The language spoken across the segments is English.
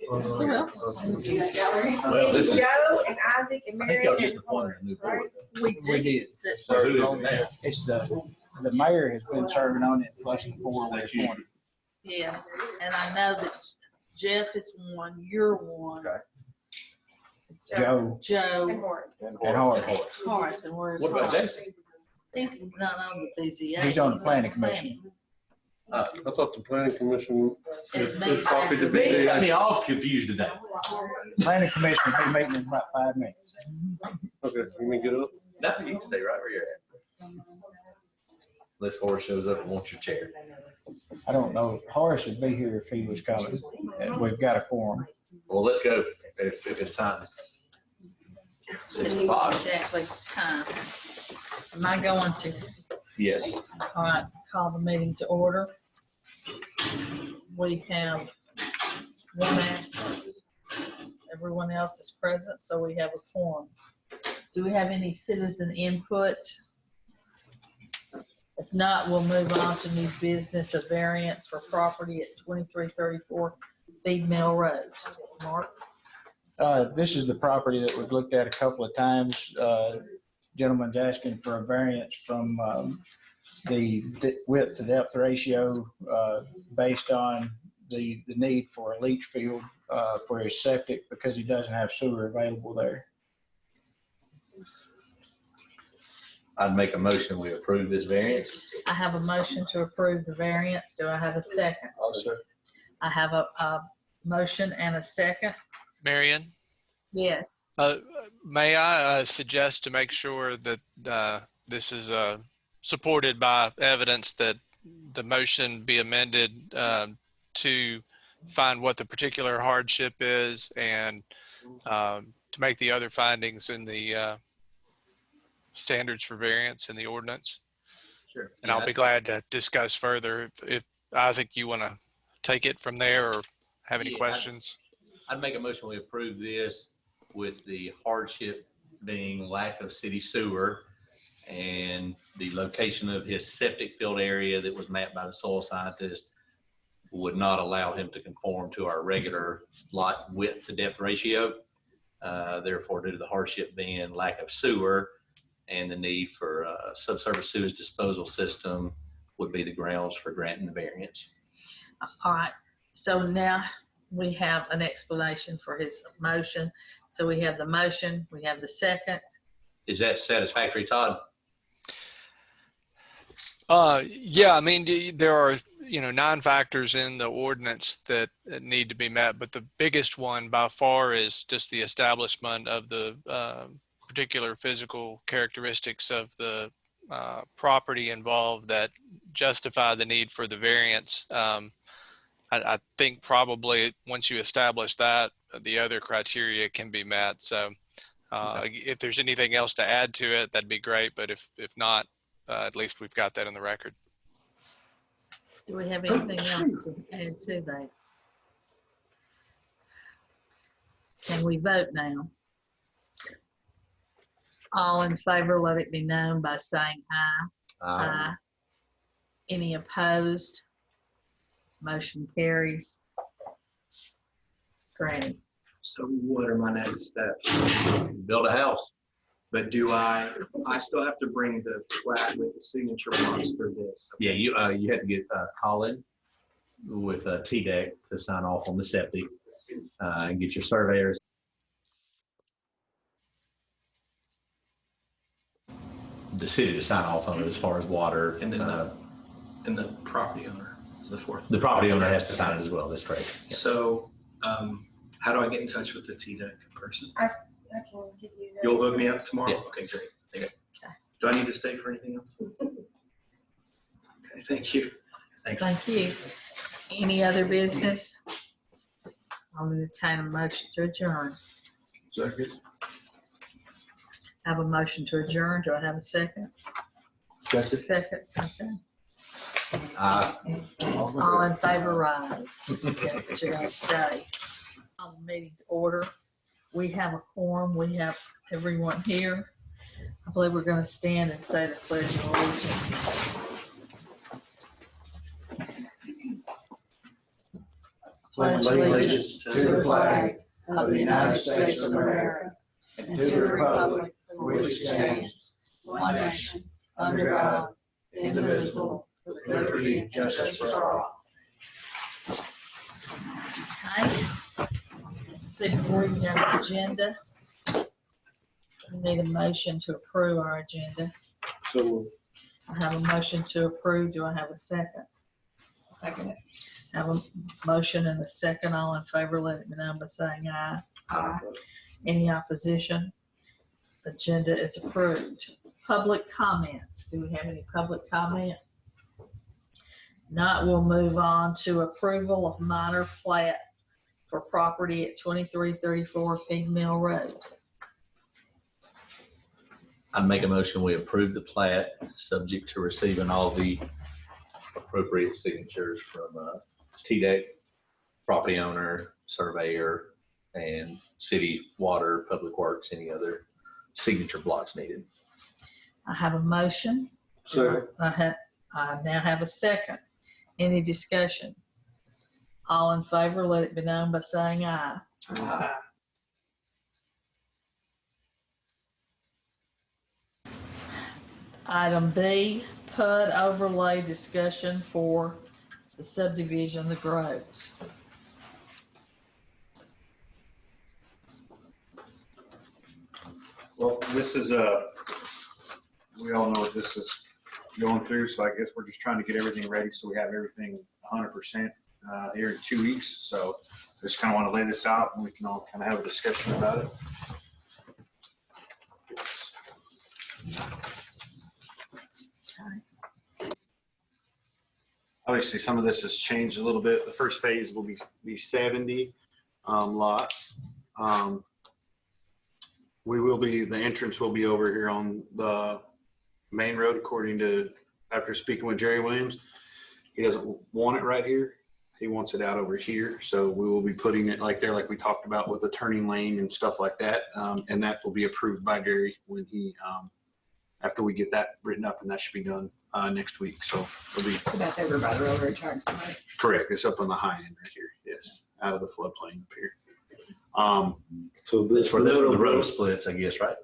Who else? Well, this is, Joe and Isaac and I Mary. think y'all just appointed a new board. We did. So who is it now? It's the mayor has been serving on it, plus the four we appointed. Yes, and I know that Jeff is one, you're one. Okay. Joe And Joe, Horace. and Howard. Horace, and where's What about Horace? Jason? He's not on the BZA. He's on the planning commission. I thought the planning commission, It's it's copied to I be. mean, all confused today. Planning commission will be meeting in about 5 minutes. Okay, you may get up. No, you can stay right where you're at. Unless Horace shows up and wants your chair. I don't know, Horace would be here if he was coming, and we've got a quorum. Well, let's go if it's time. 6 o'clock. Exactly, it's time. Am I going to, Yes. all right, call the meeting to order? We have one absent. Everyone else is present, so we have a quorum. Do we have any citizen input? If not, we'll move on to new business, a variance for property at 2334 Feed Mill Road. Mark? This is the property that we've looked at a couple of times. Gentleman's asking for a variance from the width to depth ratio based on the need for a leach field for his septic because he doesn't have sewer available there. I'd make a motion, we approve this variance. I have a motion to approve the variance. Do I have a second? I have a motion and a second. Marion, Yes. may I suggest to make sure that this is supported by evidence that the motion be amended to find what the particular hardship is and to make the other findings in the standards for variance in the ordinance. Sure. And I'll be glad to discuss further if Isaac, you want to take it from there or have any Yeah, questions. I'd make a motion, we approve this with the hardship being lack of city sewer and the location of his septic field area that was mapped by the soil scientist would not allow him to conform to our regular lot width to depth ratio. Therefore, due to the hardship being lack of sewer and the need for a subsurface sewage disposal system would be the grounds for granting the variance. All right. So now we have an explanation for his motion. So we have the motion, we have the second. Is that satisfactory, Todd? Yeah, I mean, there are, 9 factors in the ordinance that need to be met, but the biggest one by far is just the establishment of the particular physical characteristics of the property involved that justify the need for the variance. I think probably once you establish that, the other criteria can be met. So if there's anything else to add to it, that'd be great. But if not, at least we've got that in the record. Do we have anything else to add to that? Can we vote now? All in favor, let it be known by saying aye. Aye. Any opposed? Motion carries. Granted. So what are my next steps? Build a house. But do I still have to bring the plat with the signature marks for this? Yeah, you have to get Colin with TDEC to sign off on the septic and get your surveyors. The city to sign off on it as far as water. And then and the property owner is the fourth. The property owner has to sign it as well. That's correct. Yeah. So how do I get in touch with the TDEC person? I can give you that. You'll hook me up tomorrow? Yeah. Okay, great. Thank you. Okay. Do I need to stay for anything else? Okay, thank you. Thanks. Thank you. Any other business? I'll entertain a motion to adjourn. Second. I have a motion to adjourn. Do I have a second? Second. Second, okay. Uh, All in favor, rise. Okay, but you're gonna stay. On the meeting to order. We have a quorum. We have everyone here. I believe we're gonna stand and say the pledge of allegiance. pledge allegiance to the flag of the United States of America and to the republic for which it stands, one nation, under God, indivisible, with liberty and justice for all. Okay. See, before you have an agenda, we need a motion to approve our agenda. So I have a motion to approve. Do I have a second? Second it. Have a motion and a second. All in favor, let it be known by saying aye. Aye. Any opposition? Agenda is approved. Public comments. Do we have any public comment? Not, we'll move on to approval of minor plat for property at 2334 Fig Mill Road. I'd make a motion, we approve the plat, subject to receiving all the appropriate signatures from TDEC, property owner, surveyor, and city water, public works, any other signature blocks needed. I have a motion. Second. I now have a second. Any discussion? All in favor, let it be known by saying aye. Aye. Item B, PUD overlay discussion for the subdivision of the Groves. Well, this is we all know what this is going through, so I guess we're just trying to get everything ready so we have everything 100% here in 2 weeks. So I just kind of want to lay this out and we can all kind of have a discussion about it. Obviously, some of this has changed a little bit. The first phase will be 70 lots. The entrance will be over here on the main road, according to, after speaking with Jerry Williams. He doesn't want it right here. He wants it out over here. So we will be putting it like there, like we talked about with the turning lane and stuff like that. And that will be approved by Jerry when he, after we get that written up, and that should be done next week. So it'll be So that's over by the railroad tracks, right? correct. It's up on the high end right here. Yes, out of the floodplain up here. So this For the middle road splits, I guess, right?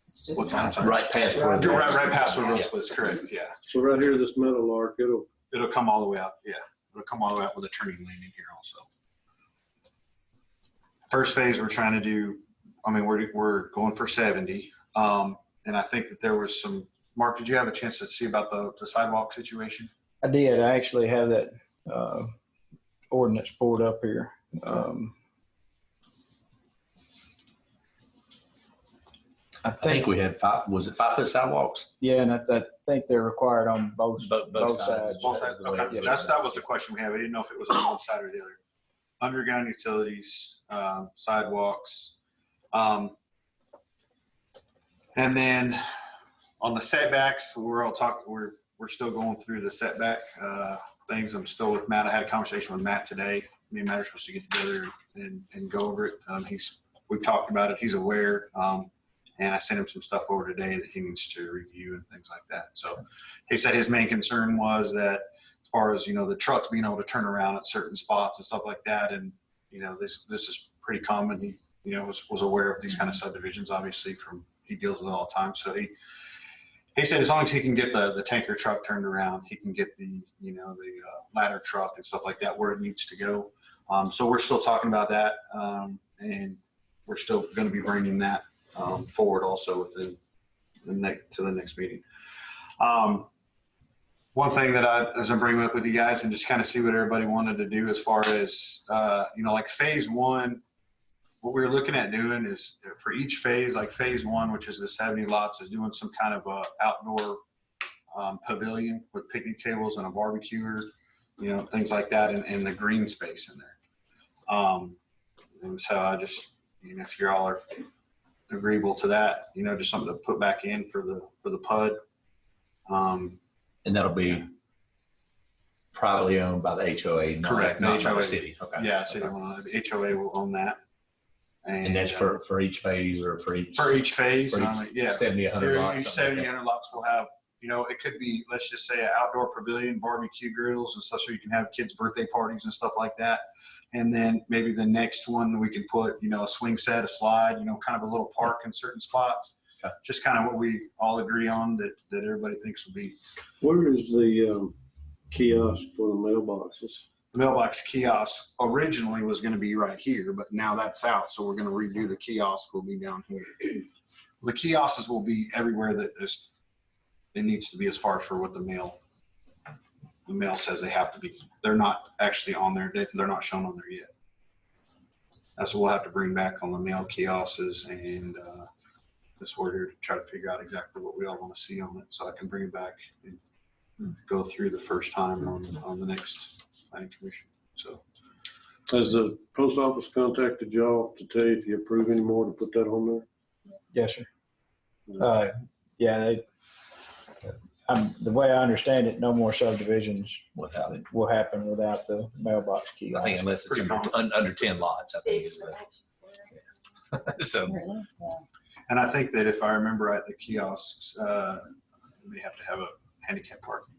It's just What's that? I'm sorry. Right past where. You're right past where road Yeah. splits, correct, yeah. So right here, this metal arc, It'll come all the way out, yeah. It'll come all the way out with a turning lane in here also. First phase, we're trying to do, I mean, we're going for 70. And I think that there was some, Mark, did you have a chance to see about the sidewalk situation? I did. I actually have that ordinance pulled up here. I I think we had was it 5 foot sidewalks? yeah, and I think they're required on both Both sides. sides. Both sides, okay. Yeah. That was the question we had. We didn't know if it was on one side or the other. Underground utilities, sidewalks. And then on the setbacks, we're still going through the setback things. I'm still with Matt. I had a conversation with Matt today. Me and Matt are supposed to get together and go over it. We've talked about it. He's aware. And I sent him some stuff over today that he needs to review and things like that. So he said his main concern was that as far as, the trucks being able to turn around at certain spots and stuff like that. And, this is pretty common. He, was aware of these kind of subdivisions, obviously he deals with it all the time. So he said as long as he can get the tanker truck turned around, he can get the ladder truck and stuff like that where it needs to go. So we're still talking about that. And we're still going to be bringing that forward also within the next meeting. One thing that I'm bringing up with you guys and just kind of see what everybody wanted to do as far as, like phase one, what we're looking at doing is for each phase, like phase one, which is the 70 lots, is doing some kind of a outdoor pavilion with picnic tables and a barbecuer, things like that, and the green space in there. And so I just, if you all are agreeable to that, just something to put back in for the PUD. And that'll be privately owned by the HOA, Correct, not the by HOA. the city. Okay. Yeah, city will own it. HOA will own that. And that's for each phase or for each phase. for each Yeah. 70, 100 lots. Each something 70, like 100 lots will have, it could be, let's just say, an outdoor pavilion, barbecue grills and stuff, so you can have kids' birthday parties and stuff like that. And then maybe the next one, we can put, you know, a swing set, a slide, you know, kind of a little park in certain spots. Okay. Just kind of what we all agree on that everybody thinks will be. Where is the kiosk for the mailboxes? The mailbox kiosk originally was going to be right here, but now that's out. So we're going to redo the kiosk will be down here. The kiosks will be everywhere that is, it needs to be as far as for what the mail says they have to be. They're not actually on there. They're not shown on there yet. That's what we'll have to bring back on the mail kiosks, and this order to try to figure out exactly what we all want to see on it, so I can bring it back and go through the first time on the next planning commission. So Has the post office contacted y'all to tell you if you approve any more to put that on there? Yes, sir. Yeah, the way I understand it, no more subdivisions Without it, will happen without the mailbox I kiosk. think unless it's Pretty under 10 lots, I think is the. So, and I think that if I remember right, the kiosks they have to have a handicap parking.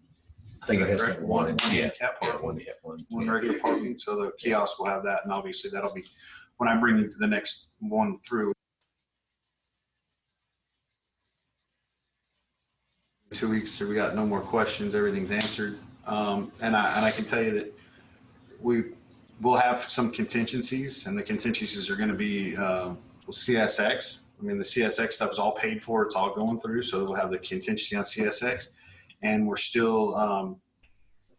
I think it has to Correct? be one, yeah, handicap yeah, parking. One yeah. regular parking, so the kiosk will have that, and obviously that'll be, when I bring the next one through 2 weeks, so we got no more questions, everything's answered. And I can tell you that we will have some contingencies, and the contingencies are going to be CSX. I mean, the CSX stuff is all paid for, it's all going through, so we'll have the contingency on CSX. And we're still,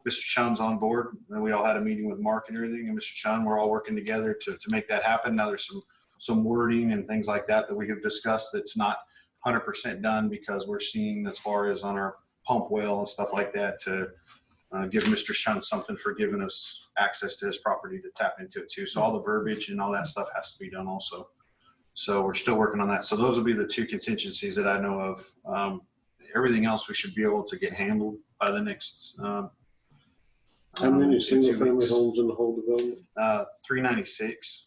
Mr. Chun's on board, and we all had a meeting with Mark and everything, and Mr. Chun, we're all working together to make that happen. Now there's some wording and things like that we have discussed that's not 100% done, because we're seeing, as far as on our pump well and stuff like that, to give Mr. Chun something for giving us access to his property to tap into it too. So all the verbiage and all that stuff has to be done also. So we're still working on that. So those will be the two contingencies that I know of. Everything else we should be able to get handled by the next. How many 2 single family weeks. homes in the whole development? 396.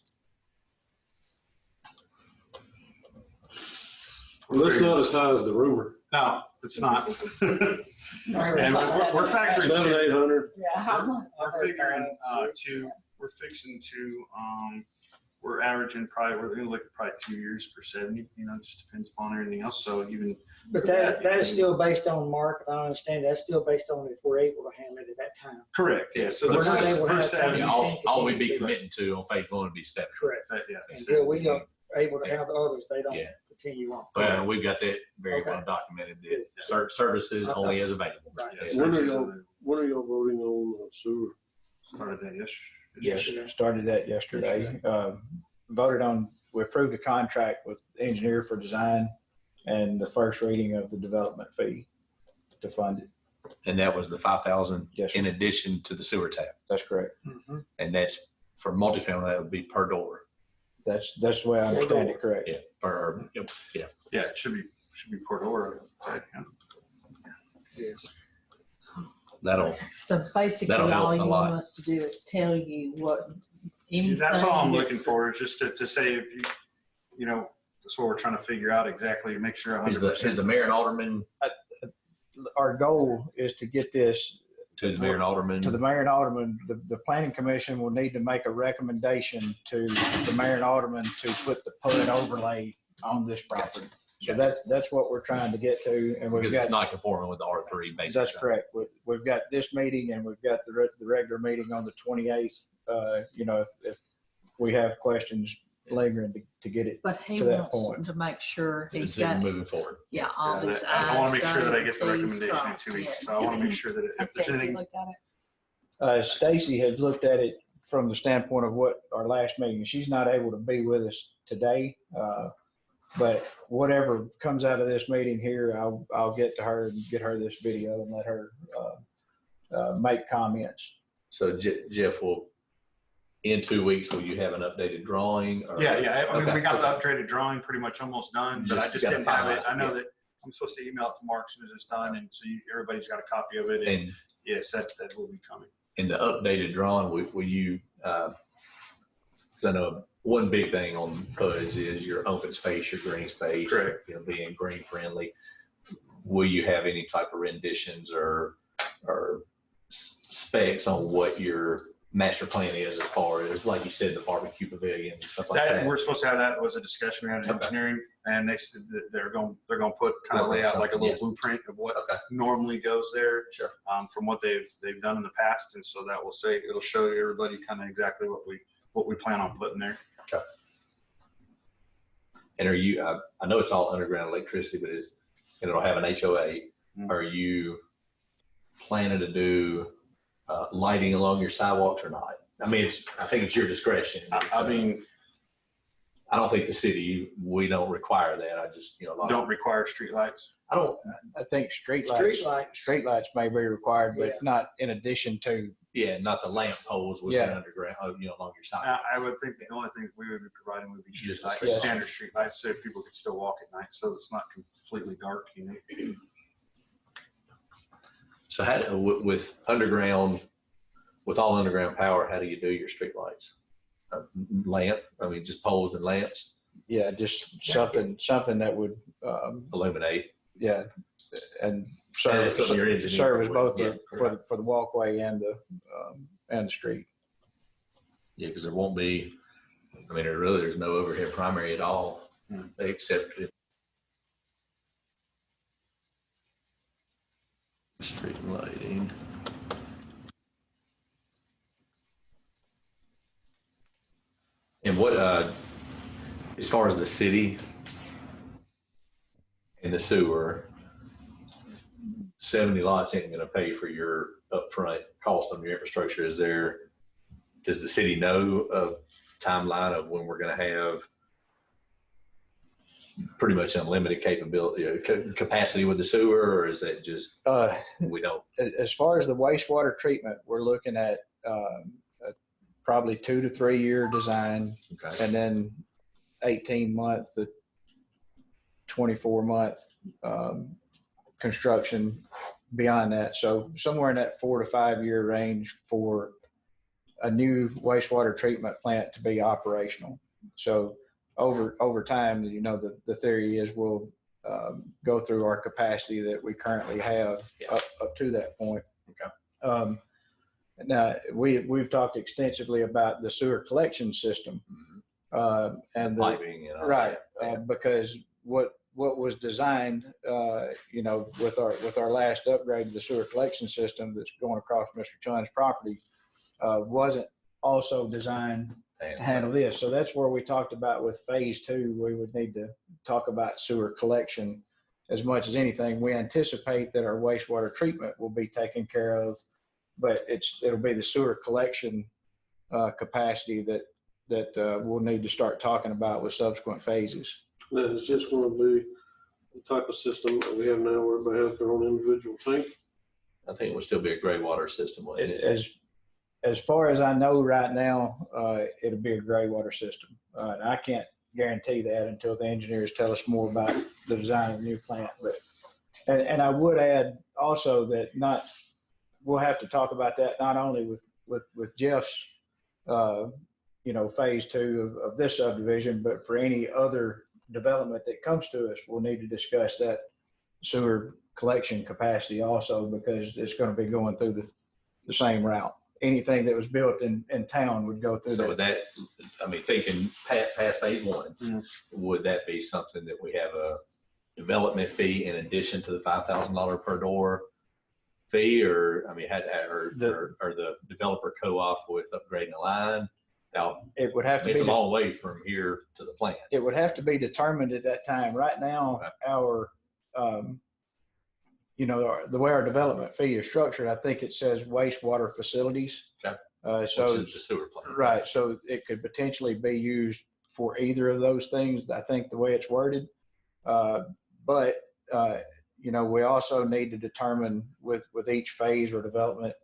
Well, that's not as high as the rumor. No, it's not. And It's like we're 700. factoring 700-800. Yeah, how we're figuring we're fixing to we're averaging probably, we're gonna look at probably 2 years per 70, you know, just depends upon everything else. So even But that is still based on market. I understand that's still based on if we're able to handle it at that time. correct, yeah. So We're the not able to have first 70, Yeah, that. all we'd be committing to on phase one would be 7. Correct. yeah, Until we are able to have the others, they don't Yeah. continue on. Well, we've got that very Okay. well documented, that services only as available. Right. yeah, Yeah. When are y'all voting on sewer? started that Yes, yesterday. started that yesterday. We approved a contract with the engineer for design and the first reading of the development fee to fund it. And that was the 5,000 Yes, sir. in addition to the sewer tap. That's correct. And that's for multifamily, that would be per door. That's the way I understand it, correct. Yeah, per, yeah. Yeah, it should be Port Ora. Yeah. That'll, So basically, That'll help all a you lot. want us to do is tell you what, anything. That's all I'm looking that's- for, is just to say, if you know, that's what we're trying to figure out exactly, to make sure 100%. is the mayor and alderman Our goal is to get this to the mayor and alderman? to the mayor and alderman. The planning commission will need to make a recommendation to the mayor and alderman to put the PUD overlay on this property. So that's what we're trying to get to, and we've Because got. it's not conforming with the R3 basically. That's correct. We've got this meeting, and we've got the regular meeting on the 28th. You know, if we have questions lingering to get it. But he to that wants point. to make sure he's Continue got, moving forward. yeah, all Yeah, his I want to make sure that I I's get the dotted, T's recommendation in crossed, 2 weeks. yes. So I want to make sure that if there's Stacy anything, looked at it. Stacy has looked at it from the standpoint of what our last meeting. She's not able to be with us today, but whatever comes out of this meeting here, I'll get to her and get her this video and let her make comments. So Jeff, in 2 weeks, will you have an updated drawing? Or? yeah. I mean, Okay. we got the updated drawing pretty much almost done, but I just gotta didn't have it. finalize I know it. that I'm supposed to email it to Mark as soon as it's done, and so everybody's got a copy of it. And And yes, that will be coming. in the updated drawing, will you, because I know one big thing on PUDs is your open space, your green space. Correct. You know, being green friendly. Will you have any type of renditions or specs on what your master plan is as far as, like you said, the barbecue pavilion and stuff like That, that? we're supposed to have that, was a discussion we had in Okay. engineering, and they said that they're going to put, kind of lay out like a little blueprint of what Okay, normally goes there. sure. From what they've done in the past, and so that will say, it'll show everybody kind of exactly what we plan on putting there. And are you, I know it's all underground electricity, but and it'll have an HOA. Mhm. Are you planning to do lighting along your sidewalks or not? I mean, I think it's your discretion. I mean, I don't think the city, we don't require that. I just, a lot don't require streetlights. I think Streetlights. streetlights may be required, but not in addition to, yeah, not the lamp poles with Yeah. the underground, along your sidewalk. I would think the only thing we would be providing would be Just the streetlights, streetlights. standard streetlights, so people could still walk at night, so it's not completely dark, So how, with underground, with all underground power, how do you do your street lights? Lamp, I mean, just poles and lamps yeah, just something that would, illuminate. yeah, and Yeah, so your engineer service would- both yeah, for the walkway and the street. Yeah, because there won't be, I mean, there's no overhead primary at all, except if street lighting. And what, as far as the city and the sewer, 70 lots ain't gonna pay for your upfront cost on your infrastructure. Does the city know a timeline of when we're gonna have pretty much unlimited capability, capacity with the sewer, or is that just, we don't? As far as the wastewater treatment, we're looking at probably 2 to 3 year design, Okay. and then 18-month to 24-month construction beyond that. So somewhere in that 4 to 5 year range for a new wastewater treatment plant to be operational. So over time, the theory is we'll go through our capacity that we currently have up to that point. Okay. Now we've talked extensively about the sewer collection system, and the Piping and all right, that. because what was designed, with our last upgrade to the sewer collection system that's going across Mr. Chunn's property, wasn't also designed to handle this. So that's where we talked about with phase 2, we would need to talk about sewer collection as much as anything. We anticipate that our wastewater treatment will be taken care of, but it'll be the sewer collection capacity that we'll need to start talking about with subsequent phases. That is just gonna be the type of system that we have now where everybody has their own individual tank. I think it would still be a gray water system. Wouldn't it? As far as I know right now, it'll be a gray water system. And I can't guarantee that until the engineers tell us more about the design of the new plant. But and I would add also that we'll have to talk about that not only with Jeff's phase 2 of this subdivision, but for any other development that comes to us, we'll need to discuss that sewer collection capacity also, because it's going to be going through the same route. Anything that was built in town would go through So that. would that, I mean, thinking past phase 1, would that be something that we have a development fee in addition to the $5,000 per door fee, or, I mean, or the developer co-op with upgrading the line? Now, It would have to it's a be, long way from here to the plant. it would have to be determined at that time. Right now, the way our development fee is structured, I think it says wastewater facilities. Okay. Which is the sewer plant. right. So it could potentially be used for either of those things, I think, the way it's worded. But we also need to determine with each phase or development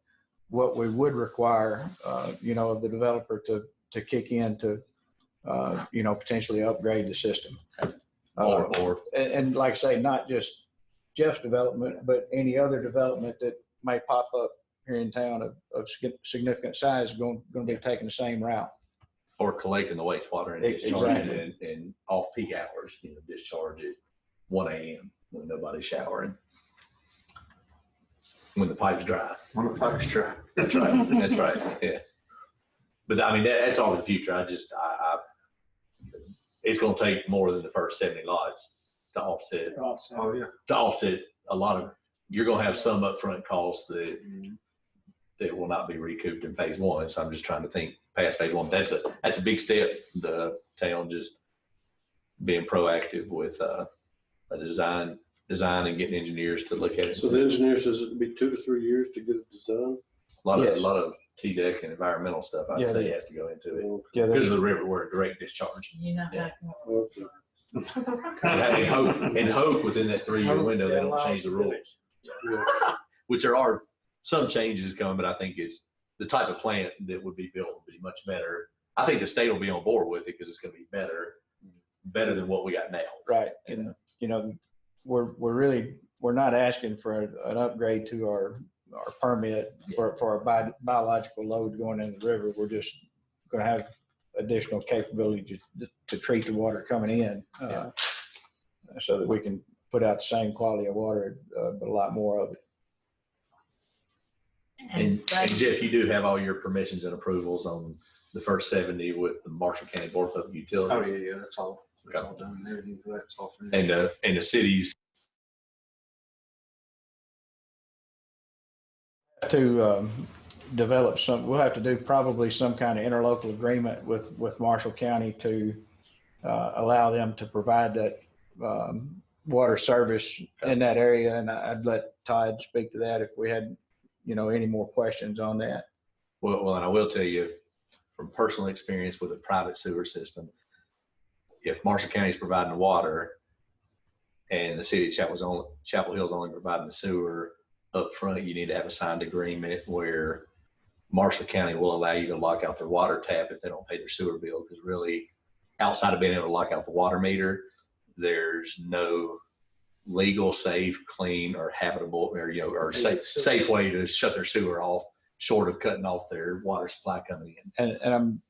what we would require, of the developer to kick in to, potentially upgrade the system. Or And like I say, not just Jeff's development, but any other development that may pop up here in town of significant size going to be taking the same route. or collecting the wastewater and discharging it in off-peak hours, discharge at 1 a.m. when nobody's showering. When the pipe's dry. When the pipe's dry. That's right. That's right. Yeah. But I mean, that's all in the future. It's gonna take more than the first 70 lots to offset Oh, yeah. a lot of, you're gonna have some upfront costs that will not be recouped in phase one. So I'm just trying to think past phase one. That's a big step. The town just being proactive with a design and getting engineers to look at it. So the engineer says it'd be 2 to 3 years to get it designed? Yes. A lot of TDEC and environmental stuff, I'd Yeah, say they- has to go into it. Yeah, Because there's, of the river, we're a direct discharge. You know Yeah. how. Okay. And hope within that 3-year window, they don't change the rules. Which there are some changes coming, but I think it's the type of plant that would be built would be much better. I think the state will be on board with it because it's going to be better than what we got now. right. And, you know, we're not asking for an upgrade to our permit for our biological load going in the river. We're just going to have additional capability to treat the water coming in, so that we can put out the same quality of water, but a lot more of it. And Jeff, you do have all your permissions and approvals on the first 70 with the Marshall County Board of Utilities. Oh, yeah, that's all done. Everything for that's all finished. And the cities. To develop we'll have to do probably some kind of interlocal agreement with Marshall County to allow them to provide that water service in that area. And I'd let Todd speak to that if we had, any more questions on that. Well, and I will tell you from personal experience with a private sewer system, if Marshall County is providing the water and the city of Chapel Hill's only providing the sewer up front, you need to have a signed agreement where Marshall County will allow you to lock out their water tap if they don't pay their sewer bill. Because really, outside of being able to lock out the water meter, there's no legal, safe, clean, or habitable, or safe way to shut their sewer off, short of cutting off their water supply coming in. And I'm,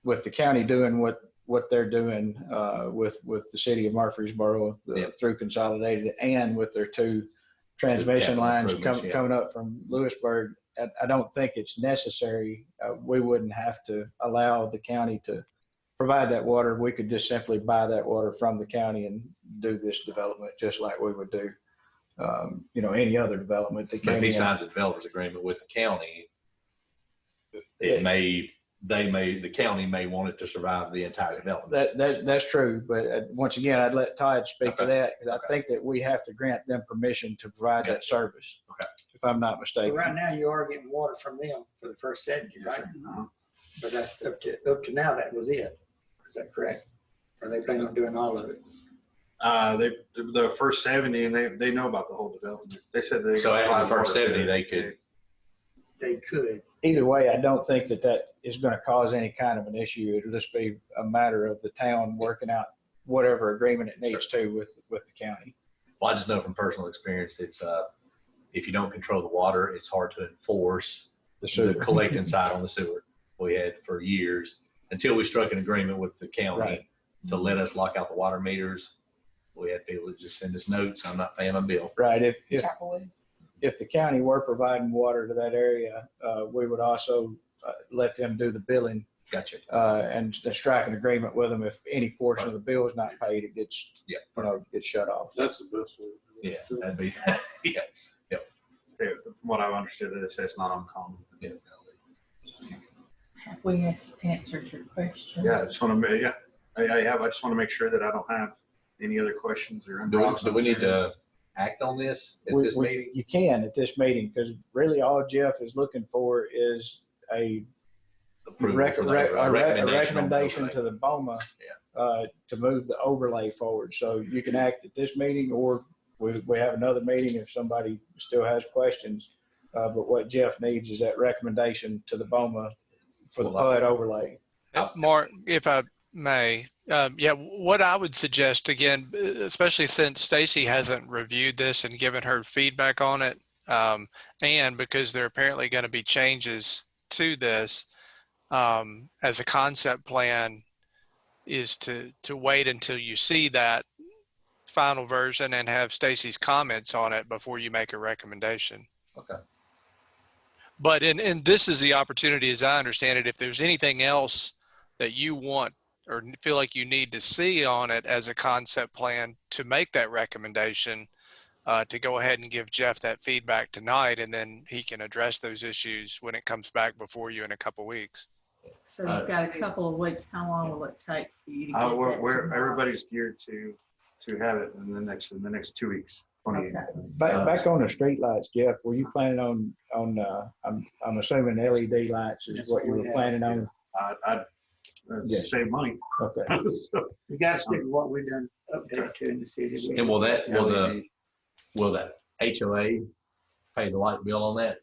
with the county doing what they're doing with the city of Murfreesboro through Consolidated, and with their 2 transmission lines coming up from Lewisburg, I don't think it's necessary. We wouldn't have to allow the county to provide that water. We could just simply buy that water from the county and do this development just like we would do, any other development that But came if he in. signs a developer's agreement with the county, the county may want it to survive the entire development. That's true, but once again, I'd let Todd speak to Okay. that, because I think that we have to grant them permission to provide that service. Okay. If I'm not But mistaken. right now, you are getting water from them for the first 70, right? But that's up to now, that was it. Is that correct? Or they plan on doing all of it? The first 70, and they know about the whole development. They said they. So after the first water 70, there. they could. They could. Either way, I don't think that is going to cause any kind of an issue. It'll just be a matter of the town working out whatever agreement it needs to with the county. Well, I just know from personal experience, it's if you don't control the water, it's hard to enforce The the sewer. collecting side on the sewer. We had for years until we struck an agreement with the county Right. to let us lock out the water meters. We had people that just send us notes. I'm not paying my bill. Right. If Chapel is. if the county were providing water to that area, we would also let them do the billing, Gotcha. and strike an agreement with them. If any portion of the bill is not paid, it gets, gets shut off. That's the best way. Yeah, that'd be, yeah. Yeah, from what I've understood, that's not uncommon. Have we answered your question? Yeah, I just want to, I just want to make sure that I don't have any other questions or. Do we need to act on this at this meeting? You can at this meeting, because really all Jeff is looking for is a Approval for the- a recommendation on the recommendation overlay. to the BOMA to move the overlay forward. So you can act at this meeting, or we have another meeting if somebody still has questions. But what Jeff needs is that recommendation to the BOMA for the PUD overlay. Mark, if I may, what I would suggest, again, especially since Stacy hasn't reviewed this and given her feedback on it, and because there are apparently going to be changes to this, as a concept plan, is to wait until you see that final version and have Stacy's comments on it before you make a recommendation. Okay. But and this is the opportunity, as I understand it, if there's anything else that you want or feel like you need to see on it as a concept plan to make that recommendation, to go ahead and give Jeff that feedback tonight, and then he can address those issues when it comes back before you in a couple weeks. So you've got a couple of weeks. How long will it take for you to get that? We're everybody's geared to have it in the next 2 weeks. 28. Okay. Back on the street lights, Jeff, were you planning on, I'm assuming LED lights is That's what you what were we have, planning on? I'd Yeah. save money. Okay. So, You gotta stick with what we've done update to in the city. And will that LED. HOA pay the light bill on that,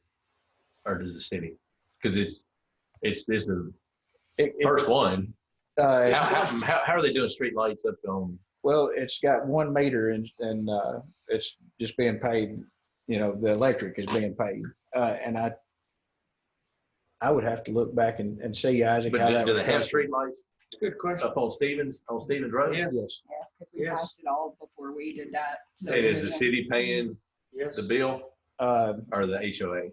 or does the city? Because it's the first one. How are they doing street lights up on? Well, it's got 1 meter and it's just being paid, the electric is being paid. And I would have to look back and see, Isaac, how But that do was they have structured. street lights Good question. up on Stevens Road? Yes. Yes. Yes, because we Yes. passed it all before we did that. And is the subdivision. city paying Yes. the bill or the HOA?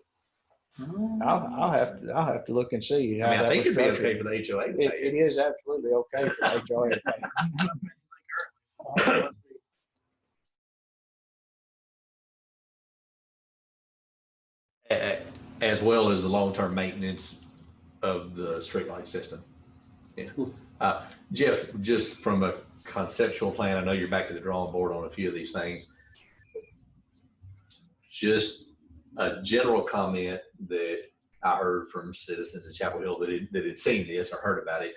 I'll have to look and see I how mean, I that think was it'd be structured. okay for the HOA to It pay it. is absolutely okay for HOA to pay. As well as the long-term maintenance of the streetlight system. Yeah. Jeff, just from a conceptual plan, I know you're back to the drawing board on a few of these things. Just a general comment that I heard from citizens in Chapel Hill that had seen this or heard about it,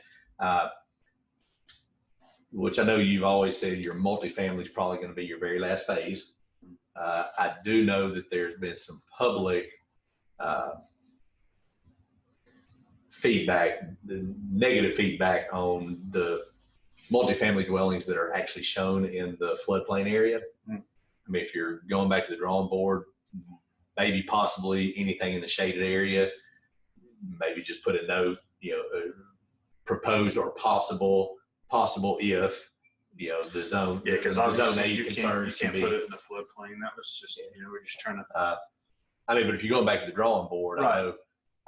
which I know you've always said your multifamily is probably going to be your very last phase. I do know that there's been some public feedback, the negative feedback on the multifamily dwellings that are actually shown in the floodplain area. I mean, if you're going back to the drawing board, maybe possibly anything in the shaded area, maybe just put a note, proposed or possible if, the zone. Yeah, because the obviously zone A you concerns can't can put be. it in the floodplain. That was just, we're just trying to. I mean, but if you're going back to the drawing board, Right.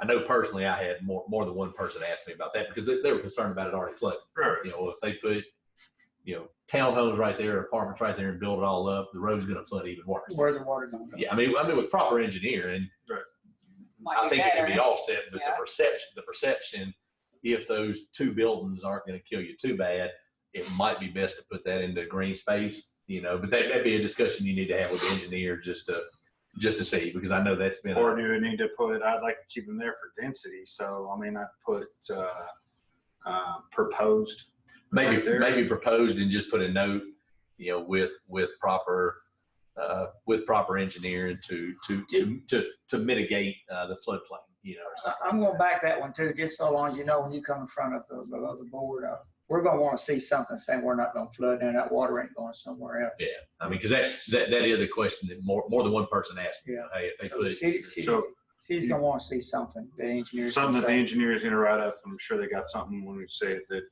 I know personally I had more than one person ask me about that because they were concerned about it already flooding. Right. If they put, townhomes right there, apartments right there and build it all up, the road's going to flood even worse. Where the water gonna go? Yeah, I mean, with proper engineering, Might I be think it can be better. offset, but Yeah. the perception, if those two buildings aren't going to kill you too bad, it might be best to put that into green space, but that'd be a discussion you need to have with the engineer just to see, because I know that's been. Or do we need to put, I'd like to keep them there for density. So, I mean, I'd put proposed. Maybe right there. maybe proposed and just put a note, with proper engineering to mitigate the floodplain, or something. I'm gonna back that one too, just so long as you know when you come in front of the other board, we're gonna wanna see something saying we're not gonna flood and that water ain't going somewhere else. Yeah, I mean, because that is a question that more than one person asked me. Yeah. Hey, if they So put city's gonna wanna see something, the engineers. Something that the say. engineer is going to write up. I'm sure they got something when we say it that,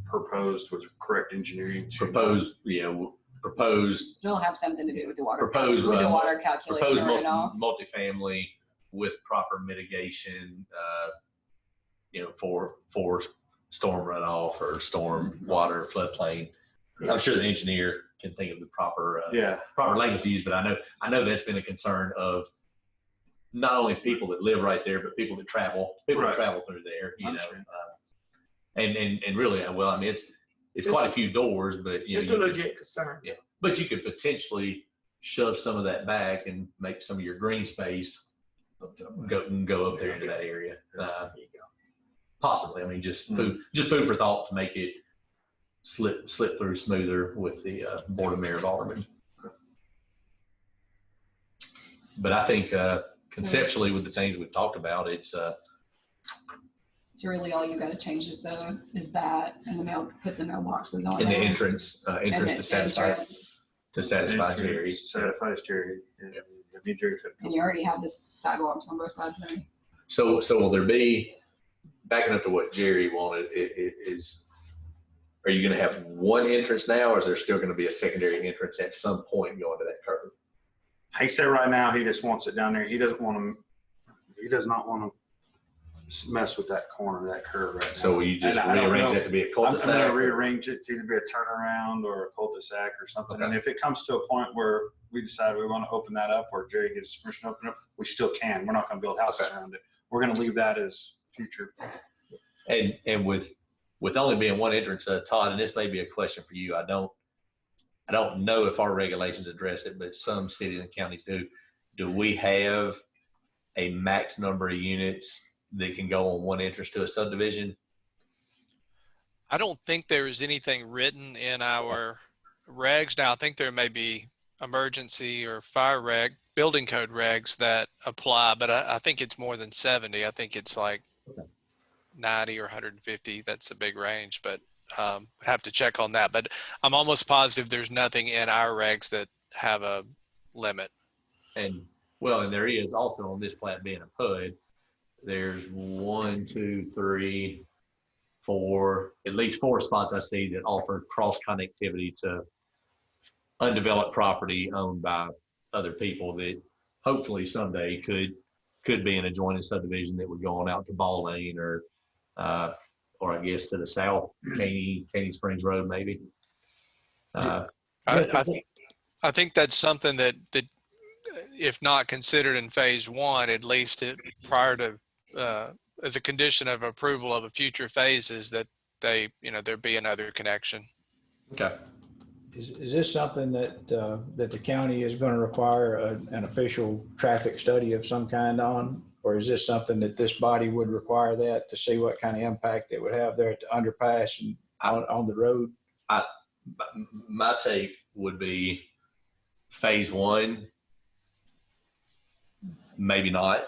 proposed with correct engineering. proposed, It'll have something to do with the water. Proposed, With the water proposed calculation and all. multifamily with proper mitigation, for storm runoff or storm water floodplain. I'm sure the engineer can think of the proper language to use, but I know that's been a concern of not only people that live right there, but people that travel Right. through there, Understand. and really, well, I mean, it's quite a few doors, but It's a legit concern. Yeah, but you could potentially shove some of that back and make some of your green space go up there into that area. Possibly, I mean, just food for thought to make it slip through smoother with the Board of Mayor of Alderman. But I think conceptually, with the things we've talked about, it's So really all you gotta change is that in the mail, put the mailboxes on in the there. entrance And to the satisfy Entrance Jerry. Satisfies Jerry. And the Jerry could- And you already have the sidewalks on both sides there. So will there be, backing up to what Jerry wanted, are you going to have one entrance now, or is there still going to be a secondary entrance at some point going to that curve? He said right now he just wants it down there. He doesn't want to He does not want to mess with that corner, that curve right now. So will you just And I don't rearrange know. that to be a I'm going cul-de-sac? to or- rearrange it to either be a turnaround or a cul-de-sac or something. Okay. And if it comes to a point where we decide we want to open that up or Jerry gives permission to open it up, we still can. We're not going to build houses Okay. around it. We're going to leave that as future. And with only being one entrance, Todd, and this may be a question for you. I don't know if our regulations address it, but some cities and counties do. Do we have a max number of units that can go on one entrance to a subdivision? I don't think there is anything written in our regs. Now, I think there may be emergency or fire building code regs that apply, but I think it's more than 70. I think it's like 90 or 150. That's a big range, but have to check on that. But I'm almost positive there's nothing in our regs that have a limit. And there is also on this plat being a PUD, there's 1, 2, 3, 4, at least 4 spots I see that offer cross connectivity to undeveloped property owned by other people that hopefully someday could be an adjoining subdivision that would go on out to Ball Lane or I guess to the south, Caney Springs Road maybe. I think that's something that if not considered in phase 1, at least prior to as a condition of approval of a future phases, that there be another connection. Okay. Is this something that the county is going to require an official traffic study of some kind on? Or is this something that this body would require that to see what kind of impact it would have there at the underpass and on the road? My take would be phase 1, maybe not.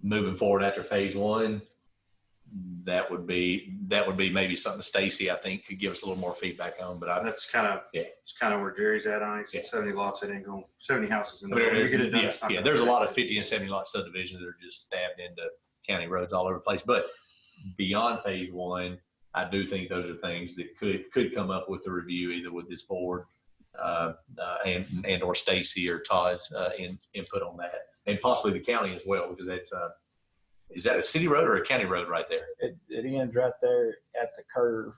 Moving forward after phase 1, that would be maybe something Stacy, I think, could give us a little more feedback on. But That's kind of it's kind of where Jerry's at on it. 70 lots, it ain't going 70 houses in there. You get it done. it's not gonna there's a work. lot of 50 and 70 lot subdivisions that are just stabbed into county roads all over the place. But beyond phase 1, I do think those are things that could come up with the review, either with this board and or Stacy or Todd's input on that, and possibly the county as well, because that's is that a city road or a county road right there? It ends right there at the curve.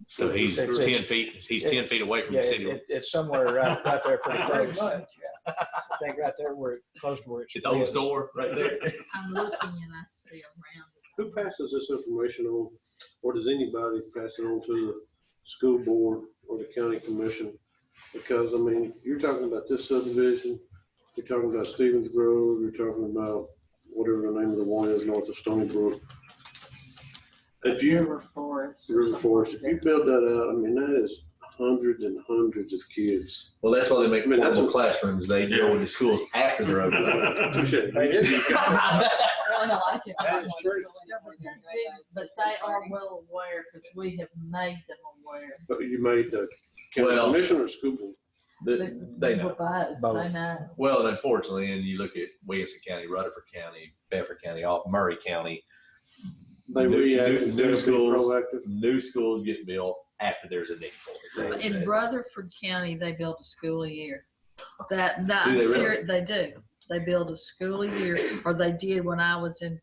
So he's 10 feet. He's 10 feet away from Yeah, the city. it's somewhere right there pretty close. I think right there close to where it's. At the old store right there. I'm looking and I see around. Who passes this information on, or does anybody pass it on to the school board or the county commission? Because, I mean, you're talking about this subdivision, you're talking about Stevens Grove, you're talking about whatever the name of the one is north of Stony Brook. If you, River Forest. River Forest, if you build that out, I mean, that is hundreds and hundreds of kids. Well, that's why they make that's portable a- classrooms. They deal with the schools after the road. Touche. Really, a lot of kids That aren't is going to true. school anymore. They're doing that But since they they're are starting. well aware because we have made them aware. But you made the county Well- commission or school board? They know. Both. They know. Well, unfortunately, and you look at Williamson County, Rutherford County, Bedford County, Murray County, They New- react new- instead new of being schools. proactive. new schools get built after there's a need for it. In Rutherford County, they build a school a year. Do they really? They do. They build a school a year, or they did when I was in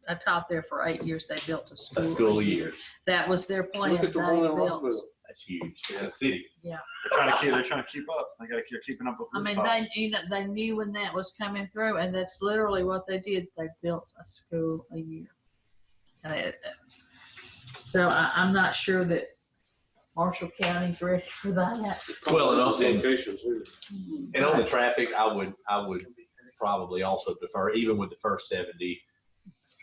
I taught there for 8 years. They built a A school a year. That was their plan. Look at the They one in built. Rockville. That's huge. It's a city. They're trying to keep up. They're keeping up with. I mean, they knew when that was coming through, and that's literally what they did. They built a school a year. And so I'm not sure that Marshall County's ready for that. Well, and also- Locations, too. And on the traffic, I would probably also defer, even with the first 70,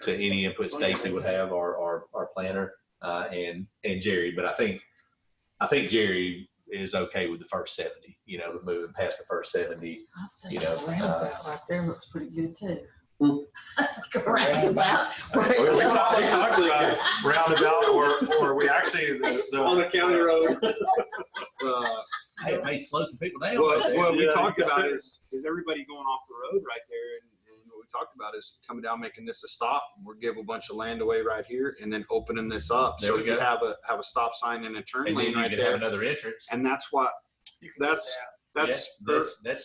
to any input Stacy would have, our planner, and Jerry. But I think Jerry is okay with the first 70, moving past the first 70. I You think know, the roundabout right there looks pretty good too. Hmm. Roundabout. We talked about roundabout, or we actually On a county road. Hey, it may slow some people down. What, right there. what we Yeah, talked you got about that. is everybody going off the road right there, and what we talked about is coming down, making this a stop. We'll give a bunch of land away right here, and then opening this up. There So we you go. have a stop sign and a turn And then lane you right could have there. another entrance. And that's what, that's That's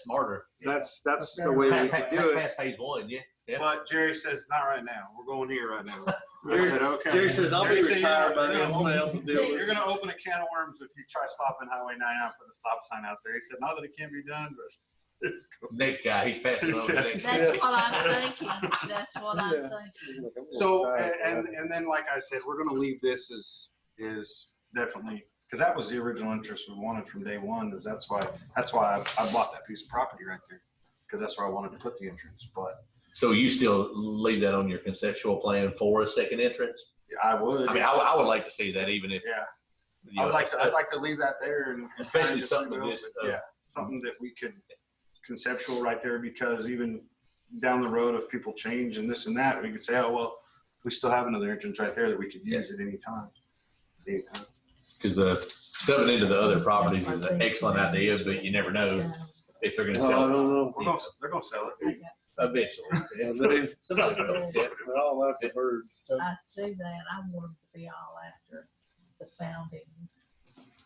smarter. that's the way we could do it. Past phase one, yeah. Yeah. But Jerry says, not right now. We're going here right now. I Jerry- said, okay. Jerry says, I'll be Jerry said, retired by "You're then, gonna somebody open- else will deal with You're it." gonna open a can of worms if you try stopping Highway 99, put a stop sign out there. He said, not that it can be done, but it's cool. Next guy, he's passing it on to the next guy. That's what I'm thinking. That's what I'm Yeah. thinking. So, and then, like I said, we're gonna leave this is definitely, because that was the original interest we wanted from day one, that's why I bought that piece of property right there. Because that's where I wanted to put the entrance, but So you still leave that on your conceptual plan for a second entrance? I would. I mean, I would like to see that even if, Yeah, you know, I'd like to leave that there and. Especially just something leave it of this, open. Yeah, something that we could conceptual right there, because even down the road, if people change and this and that, we could say, oh, well, we still have another entrance right there that we could use at any time. Anytime. because the stuffing into the other properties is an excellent idea, but you never know if they're gonna No, I sell it don't know. They're gonna sell it. eventually. Somebody will sell it. They're all like the birds. I see that. I want them to be all after the founding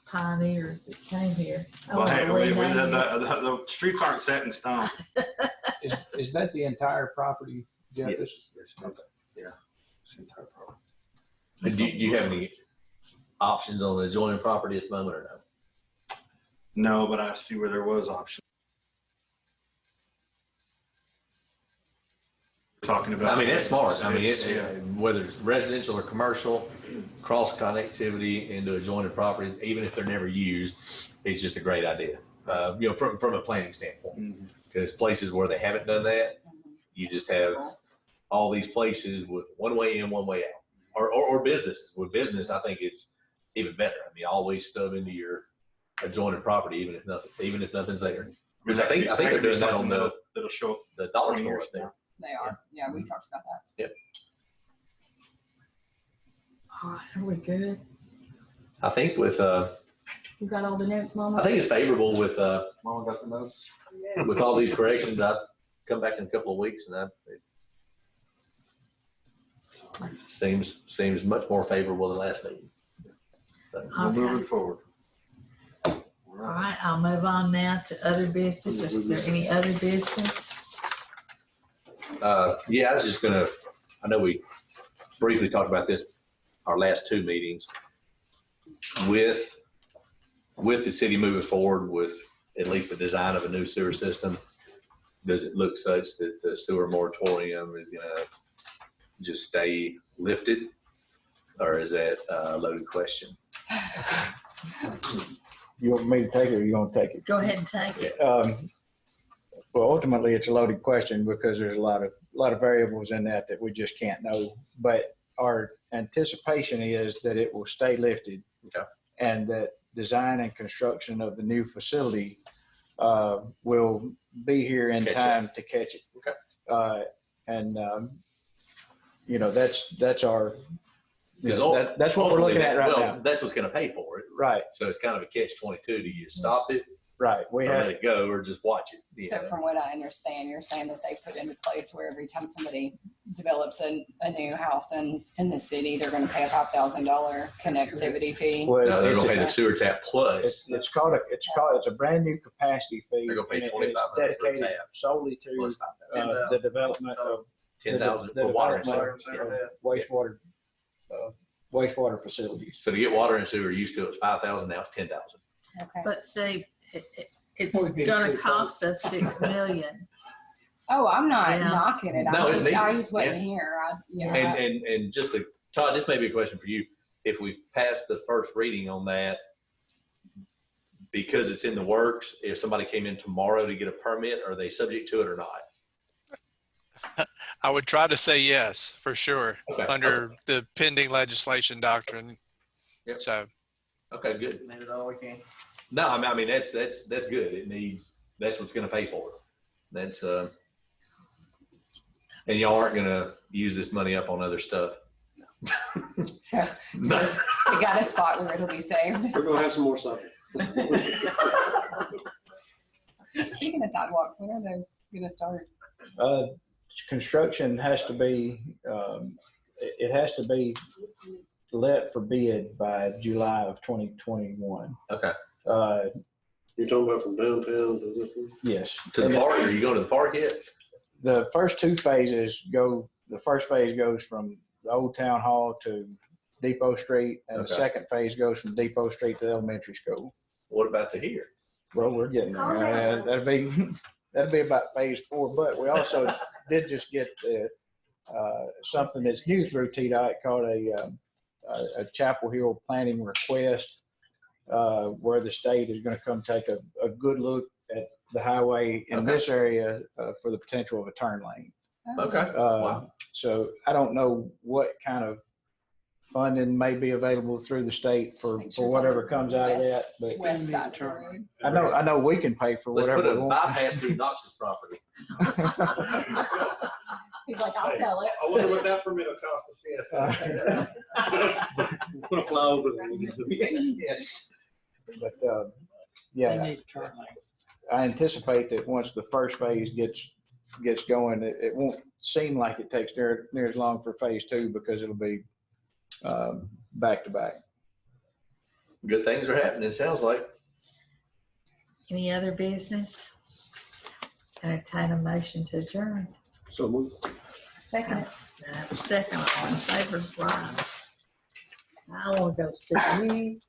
pioneers that came here. I Well, want hey, to rename it. the streets aren't set in stone. Is that the entire property, Jeff? Yes. Yeah. It's the entire property. Do you have any options on the adjoining property at the moment or no? No, but I see where there was option. Talking about. I mean, that's smart. I mean, Yeah. whether it's residential or commercial, cross connectivity into adjoining properties, even if they're never used, it's just a great idea. You know, from a planning standpoint, Mhm. because places where they haven't done that, you just have all these places with one way in, one way out, or businesses. With business, I think it's even better. I mean, always stub into your adjoining property, even if nothing's there. Because I think they're doing that on that'll show up. the dollar 20 store years up there. They are. Yeah, we talked about that. All right, are we good? I think with You got all the notes, Mama? I think it's favorable with Mama got the notes. with all these corrections. I'd come back in a couple of weeks, and it seems much more favorable than last meeting. So, We're Okay. moving forward. All right, I'll move on now to other business. Is there any other business? yeah, I was just gonna. I know we briefly talked about this our last two meetings. With the city moving forward with at least the design of a new sewer system, does it look such that the sewer moratorium is gonna just stay lifted, or is that a loaded question? You want me to take it or you gonna take it? Go ahead and take it. Well, ultimately, it's a loaded question because there's a lot of variables in that we just can't know. But our anticipation is that it will stay lifted. Okay. And that design and construction of the new facility will be here in Catch time to catch it. Okay. You know, that's our, Because that's what we're looking at right now. That's what's gonna pay for it. Right, So it's kind of a catch-22. Do you stop it, right. We or let have, it go, or just watch it? You So know? from what I understand, you're saying that they put into place where every time somebody develops a new house in the city, they're gonna pay a $5,000 connectivity fee. No, well, they're it's gonna pay the a- sewer tap plus. it's a brand new capacity fee. They're gonna pay and it's $2,500 for a dedicated tap. solely to plus 5,000. the development of 10,000 the for water and development sewer. of wastewater facilities. So to get water and sewer, used to it was 5,000, now it's 10,000. Okay. But see, it's We've been gonna through cost us $6 million. Oh, I'm not Yeah. knocking it. No, it's I needed. just wasn't Yeah. here. And just to, Todd, this may be a question for you. If we pass the first reading on that, because it's in the works, if somebody came in tomorrow to get a permit, are they subject to it or not? I would try to say yes, for sure, Okay. under the pending legislation doctrine. Yep. So, Okay, good. Made it all we can. No, I mean, that's good. It needs, that's what's gonna pay for it. That's, and y'all aren't gonna use this money up on other stuff. So we got a spot where it'll be saved. We're gonna have some more supper. Speaking of sidewalks, when are those gonna start? Construction has to be, it has to be let for bid by July of 2021. Okay. You're talking about from downtown to this one? Yes. To the park, are you going to the park yet? The first two phases go, the first phase goes from the old town hall to Depot Street, and the Okay. second phase goes from Depot Street to the elementary school. What about to here? Well, we're getting there. That'd be, that'd be about phase 4, but we also did just get something that's new through TDOT called a Chapel Hill planning request, where the state is gonna come take a good look at the highway in Okay. this area for the potential of a turn lane. Okay. Wow. So I don't know what kind of funding may be available through the state for whatever comes out of that, but West side of the road. I know we can pay for Let's put whatever a we want. bypass through Knox's property. He's like, I'll sell it. I wonder what that permit will cost the CSA. Gonna fly over there. But, They yeah, need to turn lane. I anticipate that once the first phase gets going, it won't seem like it takes near as long for phase 2 because it'll be back to back. Good things are happening, it sounds like. Any other business? Entertain a motion to adjourn. So move. Second. I have a second, all in favor, rise. I want to go see you.